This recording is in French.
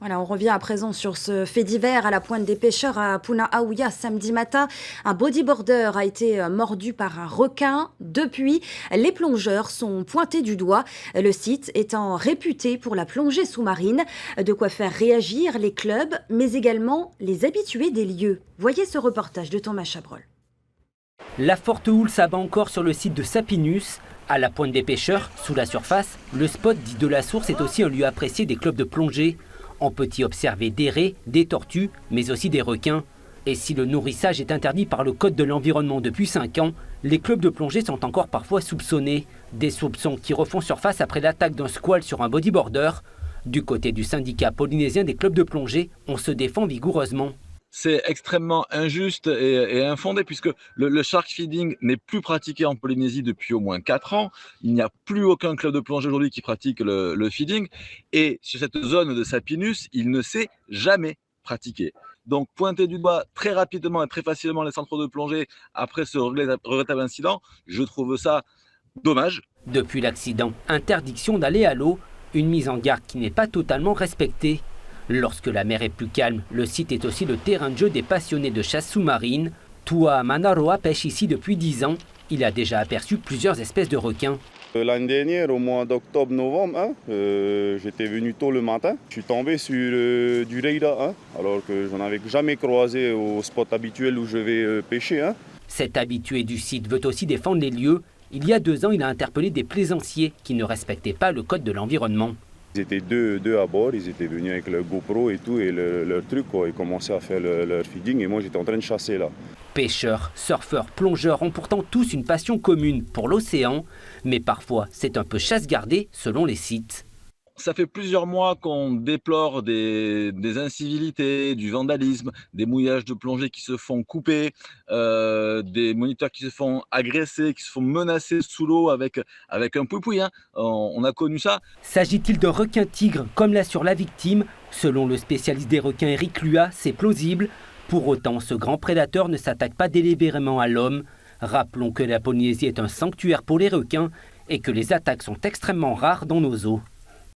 Voilà, on revient à présent sur ce fait divers à la pointe des pêcheurs à Punaauia samedi matin. Un bodyboarder a été mordu par un requin. Depuis, les plongeurs sont pointés du doigt, le site étant réputé pour la plongée sous-marine. De quoi faire réagir les clubs, mais également les habitués des lieux. Voyez ce reportage de Thomas Chabrol. La forte houle s'abat encore sur le site de Sapinus. À la pointe des pêcheurs, sous la surface, le spot dit de la source est aussi un lieu apprécié des clubs de plongée. On peut y observer des raies, des tortues, mais aussi des requins. Et si le nourrissage est interdit par le Code de l'environnement depuis 5 ans, les clubs de plongée sont encore parfois soupçonnés. Des soupçons qui refont surface après l'attaque d'un squale sur un bodyboarder. Du côté du syndicat polynésien des clubs de plongée, on se défend vigoureusement. C'est extrêmement injuste et infondé puisque le shark feeding n'est plus pratiqué en Polynésie depuis au moins 4 ans. Il n'y a plus aucun club de plongée aujourd'hui qui pratique le feeding. Et sur cette zone de Sapinus, il ne s'est jamais pratiqué. Donc pointer du doigt très rapidement et très facilement les centres de plongée après ce regrettable incident, je trouve ça dommage. Depuis l'accident, interdiction d'aller à l'eau, une mise en garde qui n'est pas totalement respectée. Lorsque la mer est plus calme, le site est aussi le terrain de jeu des passionnés de chasse sous-marine. Tua Manaroa pêche ici depuis 10 ans. Il a déjà aperçu plusieurs espèces de requins. L'année dernière, au mois d'octobre-novembre, j'étais venu tôt le matin. Je suis tombé sur du Reira, alors que je n'en avais jamais croisé au spot habituel où je vais pêcher. Cet habitué du site veut aussi défendre les lieux. Il y a 2 ans, il a interpellé des plaisanciers qui ne respectaient pas le code de l'environnement. Ils étaient deux à bord, ils étaient venus avec le GoPro et tout, et leur truc, quoi. Ils commençaient à faire leur feeding et moi j'étais en train de chasser là. Pêcheurs, surfeurs, plongeurs ont pourtant tous une passion commune pour l'océan, mais parfois c'est un peu chasse gardée selon les sites. Ça fait plusieurs mois qu'on déplore des incivilités, du vandalisme, des mouillages de plongée qui se font couper, des moniteurs qui se font agresser, qui se font menacer sous l'eau avec un pouipoui. On a connu ça. S'agit-il d'un requin-tigre comme l'assure la victime? Selon le spécialiste des requins Eric Lua, c'est plausible. Pour autant, ce grand prédateur ne s'attaque pas délibérément à l'homme. Rappelons que la Polynésie est un sanctuaire pour les requins et que les attaques sont extrêmement rares dans nos eaux.